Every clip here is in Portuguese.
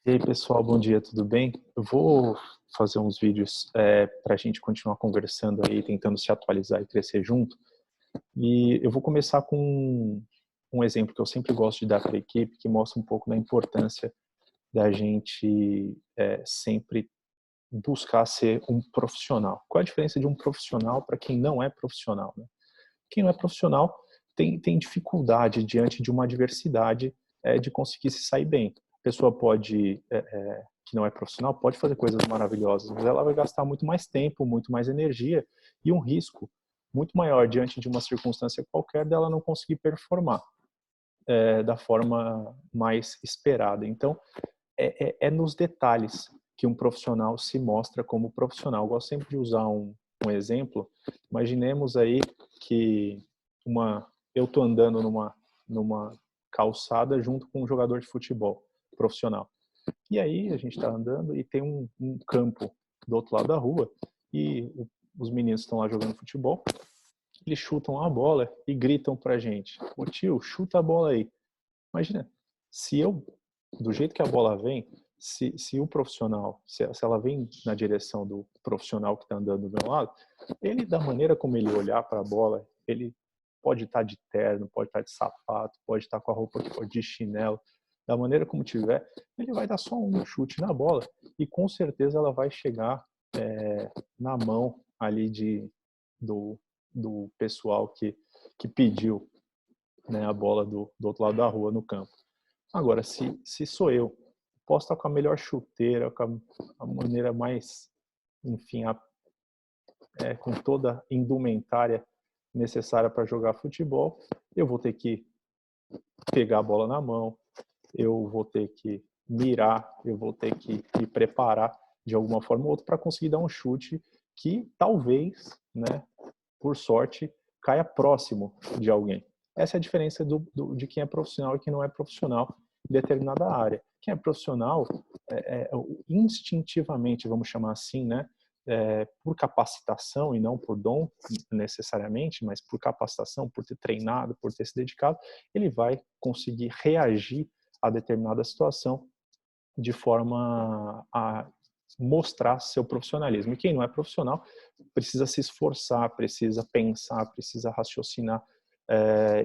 E aí, pessoal, bom dia, tudo bem? Eu vou fazer uns vídeos para a gente continuar conversando aí, tentando se atualizar e crescer junto. E eu vou começar com um exemplo que eu sempre gosto de dar para a equipe, que mostra um pouco da importância da gente sempre buscar ser um profissional. Qual a diferença de um profissional para quem não é profissional, né? Quem não é profissional tem dificuldade diante de uma adversidade de conseguir se sair bem. A pessoa pode, que não é profissional, pode fazer coisas maravilhosas, mas ela vai gastar muito mais tempo, muito mais energia e um risco muito maior diante de uma circunstância qualquer dela não conseguir performar da forma mais esperada. Então, é nos detalhes que um profissional se mostra como profissional. Eu gosto sempre de usar um exemplo. Imaginemos aí que eu estou andando numa calçada junto com um jogador de futebol profissional. E aí a gente está andando e tem um campo do outro lado da rua e os meninos estão lá jogando futebol. Eles chutam a bola e gritam pra gente: "Ô tio, chuta a bola aí". Imagina, se eu, do jeito que a bola vem, se o profissional, se ela vem na direção do profissional que está andando do meu lado, ele, da maneira como ele olhar para a bola, ele pode estar de terno, pode estar de sapato, pode estar com a roupa que for de chinelo, da maneira como tiver, ele vai dar só um chute na bola e com certeza ela vai chegar na mão ali do, do pessoal que pediu, né, a bola do outro lado da rua no campo. Agora, se sou eu, posso estar com a melhor chuteira, com a maneira mais, enfim, com toda a indumentária necessária para jogar futebol, eu vou ter que pegar a bola na mão, eu vou ter que mirar, eu vou ter que me preparar de alguma forma ou outra para conseguir dar um chute que talvez, né, por sorte, caia próximo de alguém. Essa é a diferença de quem é profissional e quem não é profissional em determinada área. Quem é profissional, instintivamente, vamos chamar assim, né, por capacitação e não por dom necessariamente, mas por capacitação, por ter treinado, por ter se dedicado, ele vai conseguir reagir a determinada situação de forma a mostrar seu profissionalismo. E quem não é profissional precisa se esforçar, precisa pensar, precisa raciocinar.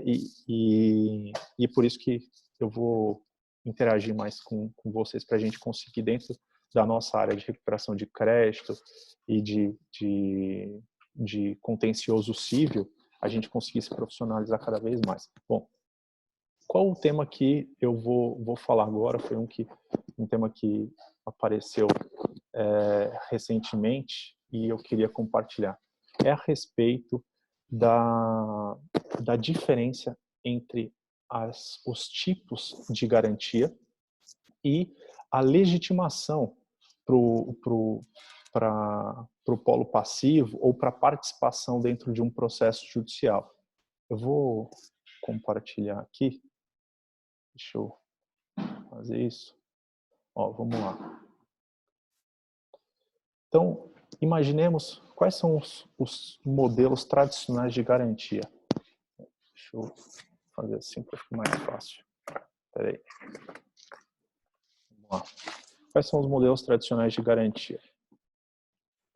E por isso que eu vou interagir mais com vocês para a gente conseguir, dentro da nossa área de recuperação de crédito e de contencioso civil, a gente conseguir se profissionalizar cada vez mais. Bom, qual o tema que eu vou falar agora? Foi um tema que apareceu recentemente e eu queria compartilhar. É a respeito da diferença entre os tipos de garantia e a legitimação para o polo passivo ou para a participação dentro de um processo judicial. Eu vou compartilhar aqui. Deixa eu fazer isso. Ó, vamos lá. Então, imaginemos quais são os modelos tradicionais de garantia. Deixa eu fazer assim para ficar mais fácil. Espera aí. Vamos lá. Quais são os modelos tradicionais de garantia?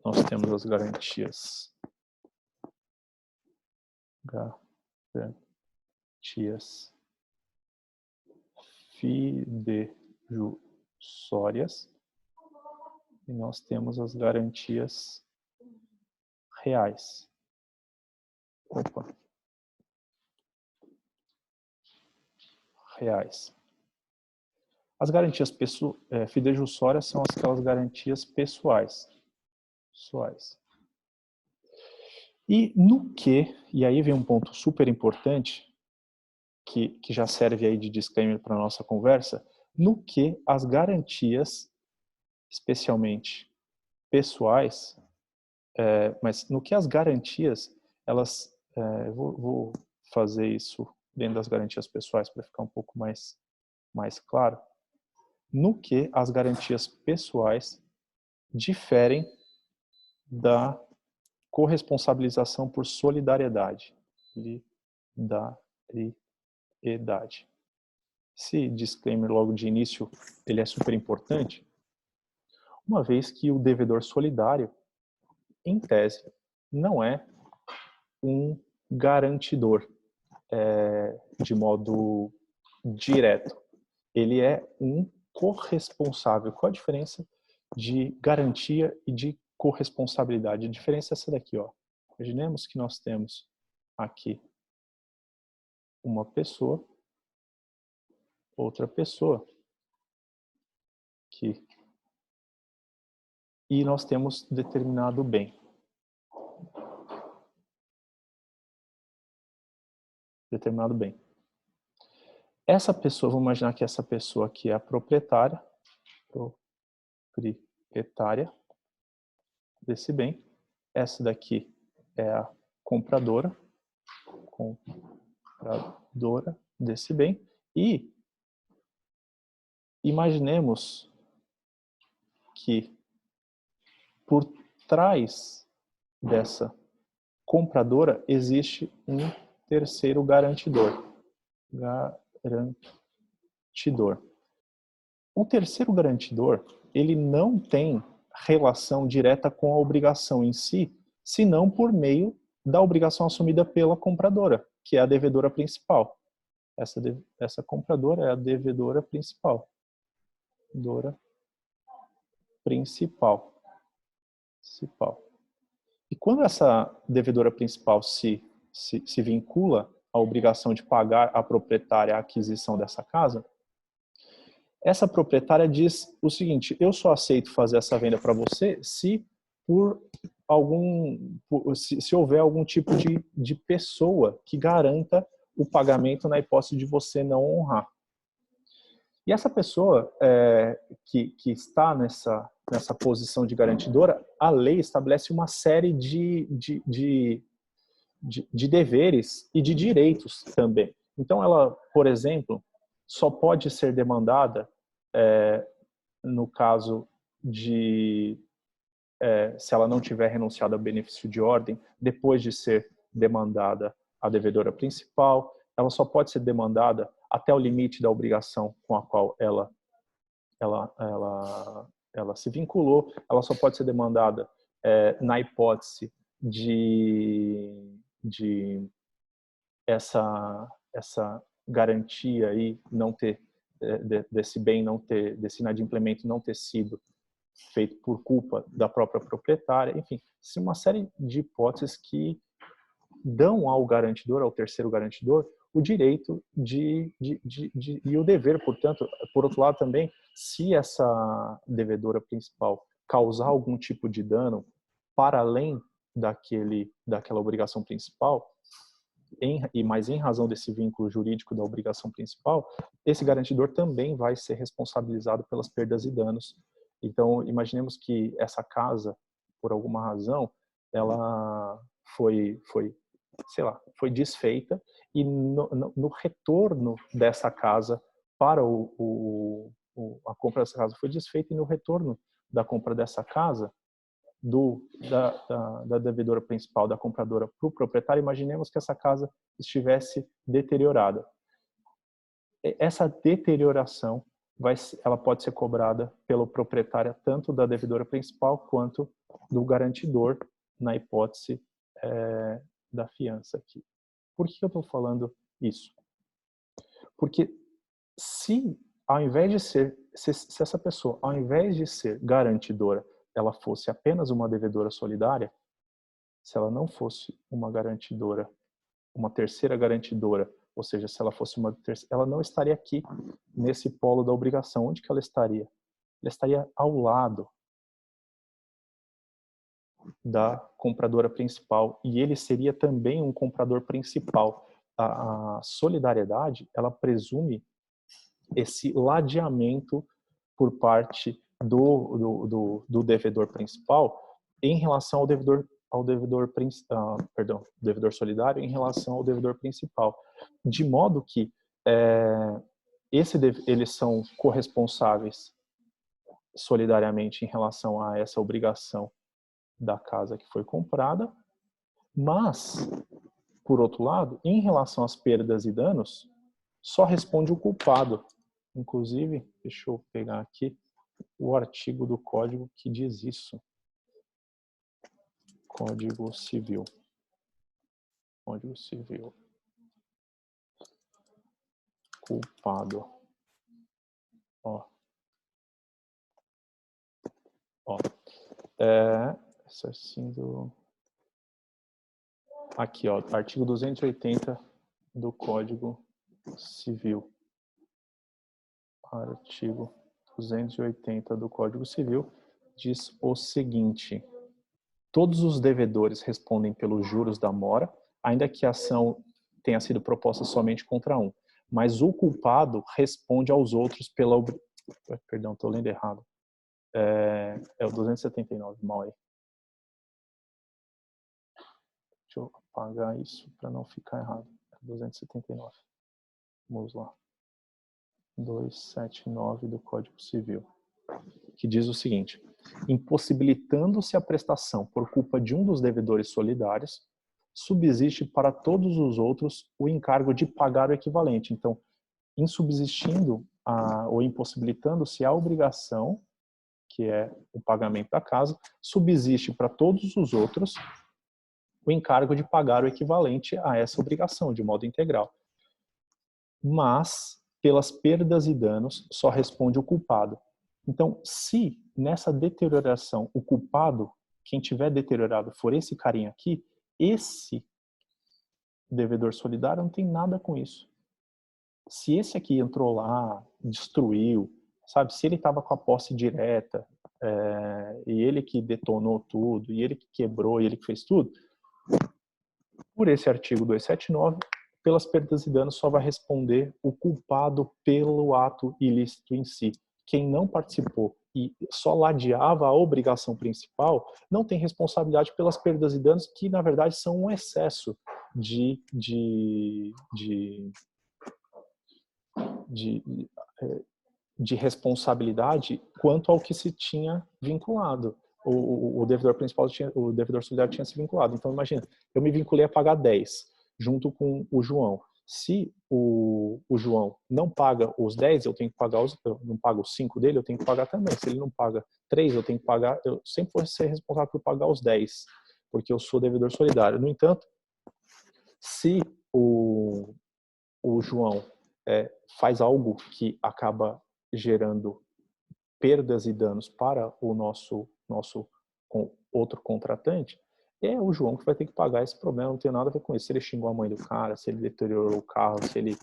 Nós temos as garantias fidejussórias e nós temos as garantias reais. Opa. Reais. As garantias fidejussórias são aquelas garantias pessoais. E no que, e aí vem um ponto super importante, que já serve aí de disclaimer para a nossa conversa, no que as garantias, especialmente pessoais, mas no que as garantias, elas, vou fazer isso dentro das garantias pessoais para ficar um pouco mais claro, no que as garantias pessoais diferem da corresponsabilização por solidariedade. Solidariedade. Esse disclaimer logo de início, ele é super importante, uma vez que o devedor solidário, em tese, não é um garantidor de modo direto. Ele é um corresponsável. Qual a diferença de garantia e de corresponsabilidade? A diferença é essa daqui, ó. Imaginemos que nós temos aqui uma pessoa, outra pessoa, aqui, e nós temos determinado bem. Determinado bem. Essa pessoa, vamos imaginar que essa pessoa aqui é a proprietária desse bem. Essa daqui é a compradora desse bem. E imaginemos que por trás dessa compradora existe um terceiro garantidor. O terceiro garantidor, ele não tem relação direta com a obrigação em si, senão por meio da obrigação assumida pela compradora, que é a devedora principal. Essa compradora é a devedora principal. E quando essa devedora principal se vincula à obrigação de pagar à proprietária a aquisição dessa casa, essa proprietária diz o seguinte: eu só aceito fazer essa venda para você se se houver algum tipo de pessoa que garanta o pagamento na hipótese de você não honrar. E essa pessoa que está nessa posição de garantidora, a lei estabelece uma série de deveres e de direitos também. Então, ela, por exemplo, só pode ser demandada no caso de se ela não tiver renunciado ao benefício de ordem, depois de ser demandada a devedora principal. Ela só pode ser demandada até o limite da obrigação com a qual ela se vinculou. Ela só pode ser demandada na hipótese de essa garantia aí não ter desse bem não ter, desse inadimplemento não ter sido feito por culpa da própria proprietária. Enfim, uma série de hipóteses que dão ao garantidor, ao terceiro garantidor, o direito e o dever, portanto, por outro lado também, se essa devedora principal causar algum tipo de dano para além daquela obrigação principal, mas em razão desse vínculo jurídico da obrigação principal, esse garantidor também vai ser responsabilizado pelas perdas e danos. Então, imaginemos que essa casa, por alguma razão, ela foi desfeita e no retorno dessa casa para a compra dessa casa foi desfeita, e no retorno da compra dessa casa da devedora principal, da compradora, para o proprietário, imaginemos que essa casa estivesse deteriorada. Essa deterioração ela pode ser cobrada pelo proprietário, tanto da devedora principal quanto do garantidor, na hipótese da fiança aqui. Por que eu estou falando isso? Porque se essa pessoa, ao invés de ser garantidora, ela fosse apenas uma devedora solidária, se ela não fosse uma garantidora, uma terceira garantidora, ou seja, se ela fosse uma terceira, ela não estaria aqui nesse polo da obrigação. Onde que ela estaria? Ela estaria ao lado da compradora principal, e ele seria também um comprador principal. A solidariedade, ela presume esse ladeamento por parte do devedor principal em relação ao devedor solidário em relação ao devedor principal, de modo que eles são corresponsáveis solidariamente em relação a essa obrigação da casa que foi comprada, mas, por outro lado, em relação às perdas e danos, só responde o culpado. Inclusive, deixa eu pegar aqui o artigo do Código que diz isso. Código Civil. Código Civil. Culpado. Ó. Ó. Aqui, ó, artigo 280 do Código Civil. Artigo 280 do Código Civil diz o seguinte: todos os devedores respondem pelos juros da mora, ainda que a ação tenha sido proposta somente contra um, mas o culpado responde aos outros pela... Perdão, estou lendo errado. É o 279, mal aí. Deixa eu apagar isso para não ficar errado. É 279. Vamos lá. 279 do Código Civil, que diz o seguinte: impossibilitando-se a prestação por culpa de um dos devedores solidários, subsiste para todos os outros o encargo de pagar o equivalente. Então, insubsistindo ou impossibilitando-se a obrigação, que é o pagamento da casa, subsiste para todos os outros o encargo de pagar o equivalente a essa obrigação, de modo integral. Mas, pelas perdas e danos, só responde o culpado. Então, se nessa deterioração o culpado, quem tiver deteriorado, for esse carinha aqui, esse devedor solidário não tem nada com isso. Se esse aqui entrou lá, destruiu, sabe? Se ele estava com a posse direta, e ele que detonou tudo, e ele que quebrou, e ele que fez tudo, por esse artigo 279, pelas perdas e danos só vai responder o culpado pelo ato ilícito em si. Quem não participou e só ladeava a obrigação principal não tem responsabilidade pelas perdas e danos, que na verdade são um excesso de responsabilidade quanto ao que se tinha vinculado. O devedor principal, o devedor solidário tinha se vinculado. Então, imagina, eu me vinculei a pagar 10, junto com o João. Se o João não paga os 10, eu tenho que pagar eu não pago os 5 dele, eu tenho que pagar também. Se ele não paga 3, eu tenho que pagar, eu sempre vou ser responsável por pagar os 10, porque eu sou devedor solidário. No entanto, se o João faz algo que acaba gerando perdas e danos para o nosso outro contratante, é o João que vai ter que pagar esse problema, não tem nada a ver com isso. Se ele xingou a mãe do cara, se ele deteriorou o carro, se ele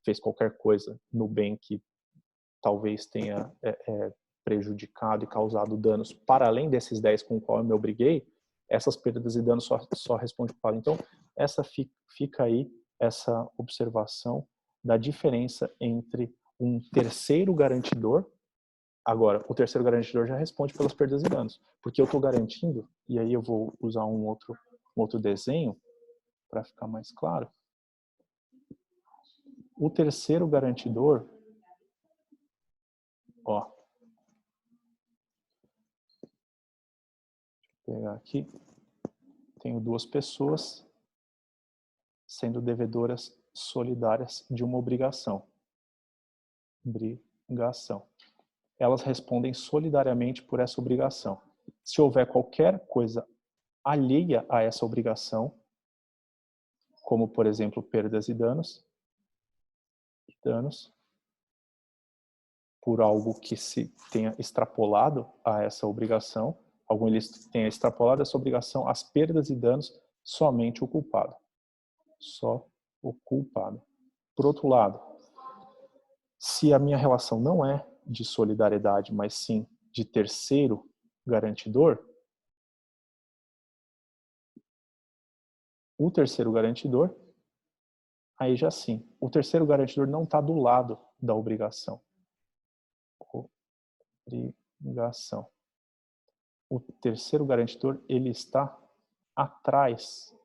fez qualquer coisa no bem que talvez tenha prejudicado e causado danos para além desses 10 com o qual eu me obriguei, essas perdas e danos só responde o culpado. Então, essa fica aí essa observação da diferença entre um terceiro garantidor. Agora, o terceiro garantidor já responde pelas perdas e danos, porque eu estou garantindo, e aí eu vou usar um outro desenho para ficar mais claro. O terceiro garantidor, ó, vou pegar aqui, tenho duas pessoas sendo devedoras solidárias de uma obrigação. Elas respondem solidariamente por essa obrigação. Se houver qualquer coisa alheia a essa obrigação, como, por exemplo, perdas e danos, por algo que se tenha extrapolado a essa obrigação, algum ilícito tenha extrapolado essa obrigação, as perdas e danos, somente o culpado. Só o culpado. Por outro lado, se a minha relação não é de solidariedade, mas sim de terceiro garantidor, o terceiro garantidor, aí já sim, o terceiro garantidor não está do lado da obrigação. O terceiro garantidor, ele está atrás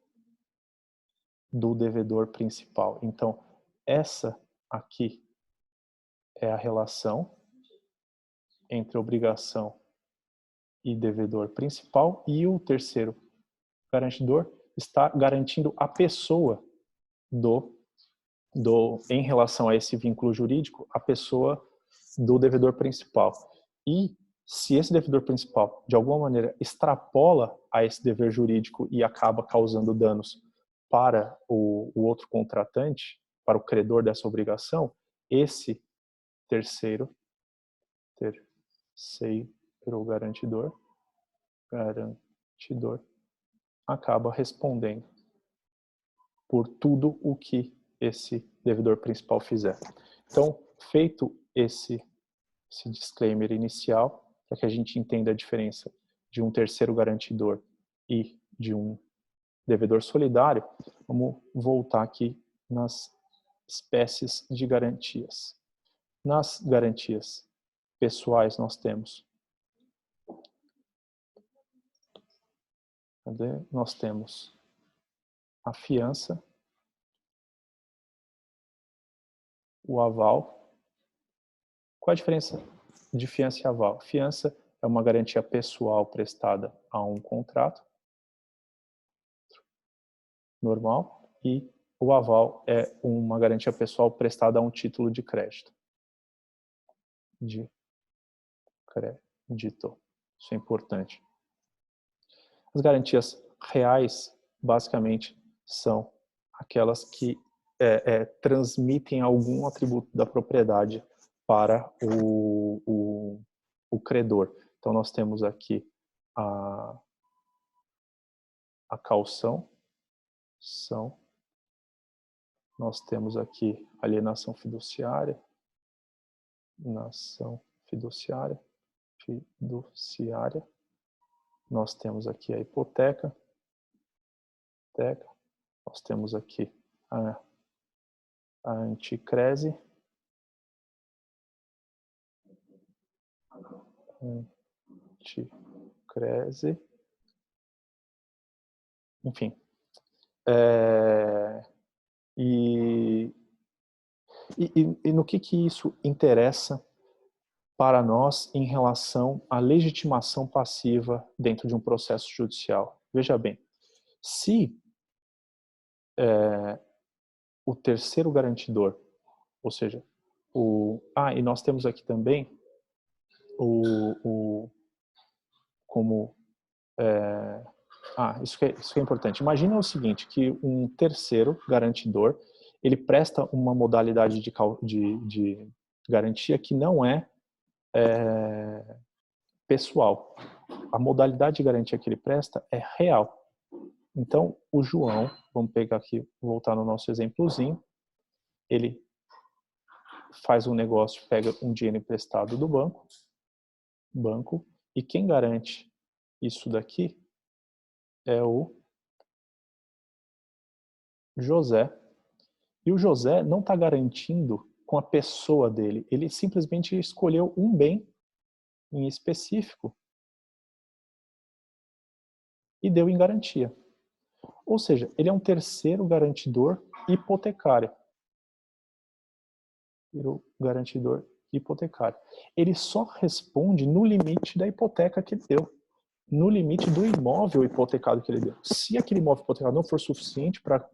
do devedor principal. Então, essa aqui é a relação entre obrigação e devedor principal, e o terceiro garantidor está garantindo a pessoa do em relação a esse vínculo jurídico, a pessoa do devedor principal. E se esse devedor principal, de alguma maneira, extrapola a esse dever jurídico e acaba causando danos para o outro contratante, para o credor dessa obrigação, esse terceiro garantidor acaba respondendo por tudo o que esse devedor principal fizer. Então, feito esse disclaimer inicial, para que a gente entenda a diferença de um terceiro garantidor e de um devedor solidário, vamos voltar aqui nas espécies de garantias. Nas garantias pessoais nós temos a fiança, o aval. Qual a diferença de fiança e aval? Fiança é uma garantia pessoal prestada a um contrato normal e o aval é uma garantia pessoal prestada a um título de crédito. Isso é importante. As garantias reais, basicamente, são aquelas que transmitem algum atributo da propriedade para o credor. Então, nós temos aqui a caução, nós temos aqui alienação fiduciária, nós temos aqui a hipoteca, nós temos aqui a anticrese, enfim. E no que isso interessa para nós em relação à legitimação passiva dentro de um processo judicial? Veja bem, se o terceiro garantidor, ou seja, e nós temos aqui também isso que é importante. Imagina o seguinte, que um terceiro garantidor, ele presta uma modalidade de garantia que não é pessoal. A modalidade de garantia que ele presta é real. Então, o João, vamos pegar aqui, voltar no nosso exemplozinho, ele faz um negócio, pega um dinheiro emprestado do banco, e quem garante isso daqui é o José. E o José não está garantindo com a pessoa dele, ele simplesmente escolheu um bem em específico e deu em garantia. Ou seja, ele é um terceiro garantidor hipotecário. Ele só responde no limite da hipoteca que ele deu, no limite do imóvel hipotecado que ele deu. Se aquele imóvel hipotecado não for suficiente para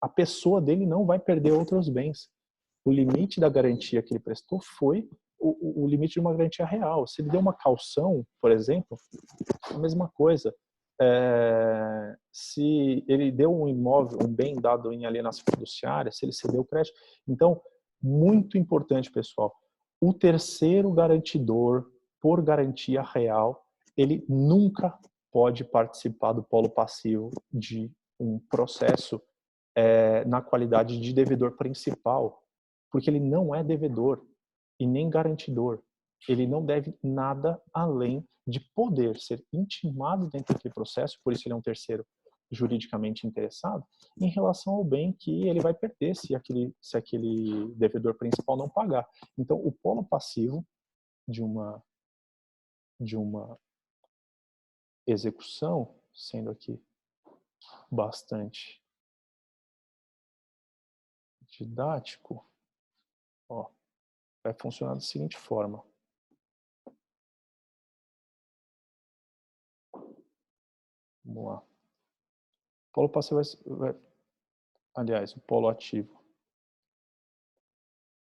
a pessoa dele não vai perder outros bens. O limite da garantia que ele prestou foi o limite de uma garantia real. Se ele deu uma caução, por exemplo, a mesma coisa. Se ele deu um imóvel, um bem dado em alienação fiduciária, se ele cedeu crédito. Então, muito importante, pessoal, o terceiro garantidor, por garantia real, ele nunca pode participar do polo passivo de um processo na qualidade de devedor principal, porque ele não é devedor e nem garantidor. Ele não deve nada além de poder ser intimado dentro daquele processo, por isso ele é um terceiro juridicamente interessado, em relação ao bem que ele vai perder se aquele devedor principal não pagar. Então, o polo passivo de uma execução, sendo aqui bastante didático, vai funcionar da seguinte forma. Vamos lá. O polo passivo aliás, o polo ativo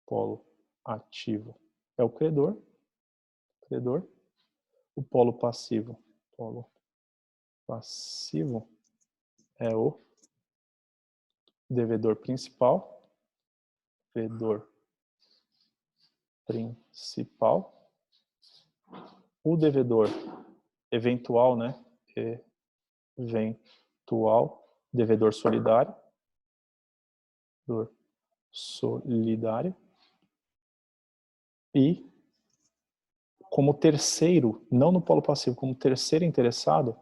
polo ativo é o credor, o polo passivo é o devedor principal, o devedor eventual, né? Eventual, devedor solidário, e como terceiro, não no polo passivo, como terceiro interessado,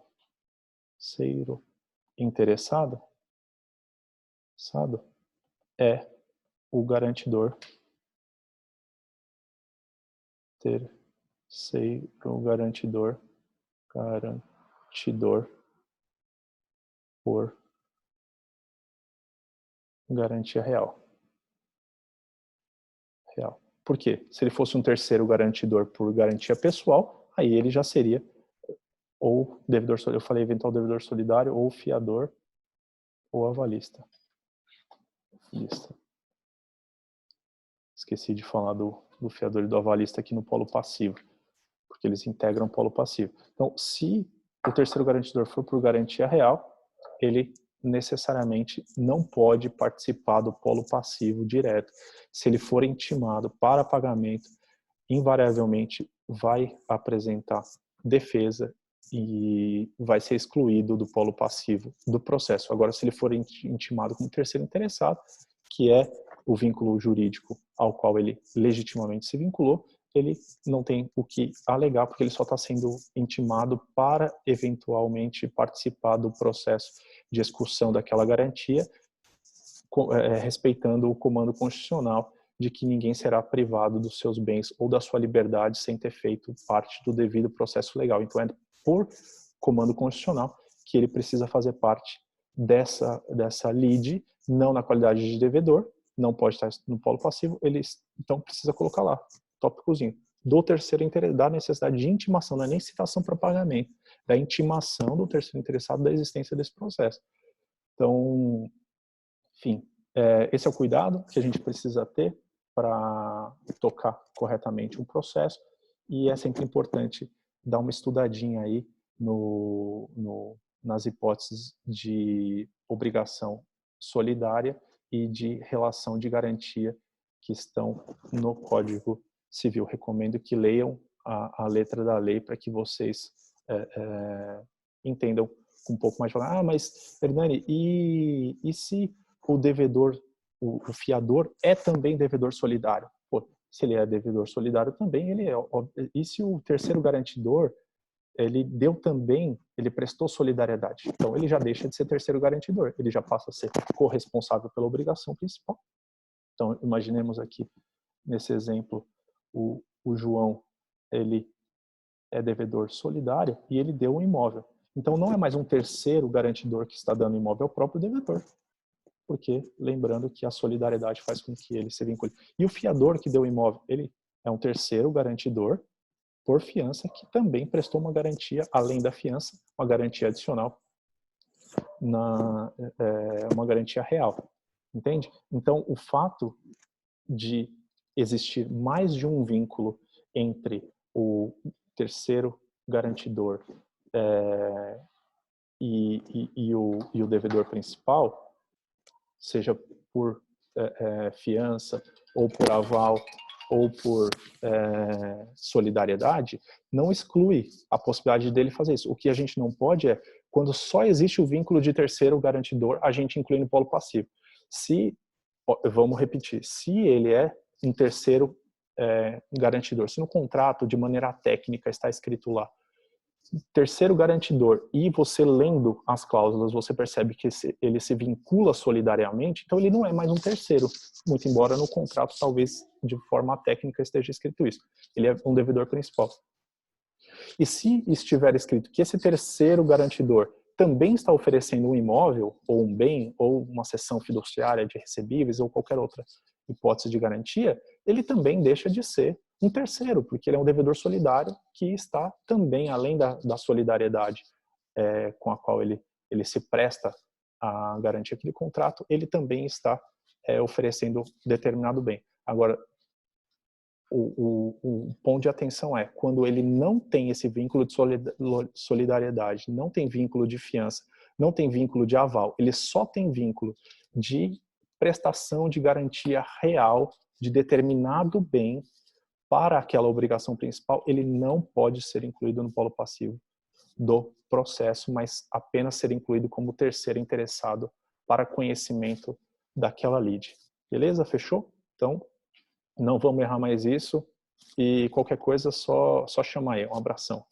é o garantidor, garantidor por garantia real. Por quê? Se ele fosse um terceiro garantidor por garantia pessoal, aí ele já seria ou devedor solidário, eu falei eventual devedor solidário, ou fiador, ou avalista. Esqueci de falar do fiador e do avalista aqui no polo passivo, porque eles integram o polo passivo. Então, se o terceiro garantidor for por garantia real, ele necessariamente não pode participar do polo passivo direto. Se ele for intimado para pagamento, invariavelmente vai apresentar defesa e vai ser excluído do polo passivo do processo. Agora, se ele for intimado como terceiro interessado, que é o vínculo jurídico ao qual ele legitimamente se vinculou, ele não tem o que alegar, porque ele só está sendo intimado para eventualmente participar do processo de execução daquela garantia, respeitando o comando constitucional de que ninguém será privado dos seus bens ou da sua liberdade sem ter feito parte do devido processo legal. Então é por comando constitucional que ele precisa fazer parte dessa lide, não na qualidade de devedor, não pode estar no polo passivo, ele então precisa colocar lá, tópicozinho, do terceiro interessado, da necessidade de intimação, não é nem citação para pagamento, da intimação do terceiro interessado da existência desse processo. Então, enfim, esse é o cuidado que a gente precisa ter para tocar corretamente um processo, e é sempre importante dar uma estudadinha aí nas hipóteses de obrigação solidária e de relação de garantia que estão no Código Civil. Recomendo que leiam a letra da lei para que vocês entendam com um pouco mais de falar, mas Hernani, e se o devedor, o fiador é também devedor solidário? Pô, se ele é devedor solidário também, ele é. E se o terceiro garantidor, ele prestou solidariedade, então ele já deixa de ser terceiro garantidor, ele já passa a ser corresponsável pela obrigação principal. Então, imaginemos aqui, nesse exemplo, o João, ele é devedor solidário e ele deu um imóvel. Então, não é mais um terceiro garantidor que está dando imóvel ao próprio devedor, porque, lembrando que a solidariedade faz com que ele se vincule. E o fiador que deu o imóvel, ele é um terceiro garantidor por fiança que também prestou uma garantia, além da fiança, uma garantia adicional, uma garantia real. Entende? Então, o fato de existir mais de um vínculo entre o terceiro garantidor e o devedor principal, seja por fiança, ou por aval, ou por solidariedade, não exclui a possibilidade dele fazer isso. O que a gente não pode é, quando só existe o vínculo de terceiro garantidor, a gente inclui no polo passivo. Vamos repetir, se ele é um terceiro garantidor, se no contrato, de maneira técnica, está escrito lá, terceiro garantidor, e você lendo as cláusulas, você percebe que ele se vincula solidariamente, então ele não é mais um terceiro, muito embora no contrato talvez de forma técnica esteja escrito isso. Ele é um devedor principal. E se estiver escrito que esse terceiro garantidor também está oferecendo um imóvel, ou um bem, ou uma cessão fiduciária de recebíveis, ou qualquer outra hipótese de garantia, ele também deixa de ser um terceiro, porque ele é um devedor solidário que está também, além da solidariedade com a qual ele se presta a garantir aquele contrato, ele também está oferecendo determinado bem. Agora, o ponto de atenção é quando ele não tem esse vínculo de solidariedade, não tem vínculo de fiança, não tem vínculo de aval, ele só tem vínculo de prestação de garantia real de determinado bem para aquela obrigação principal, ele não pode ser incluído no polo passivo do processo, mas apenas ser incluído como terceiro interessado para conhecimento daquela lide. Beleza? Fechou? Então, não vamos errar mais isso e qualquer coisa só chamar aí. Um abração.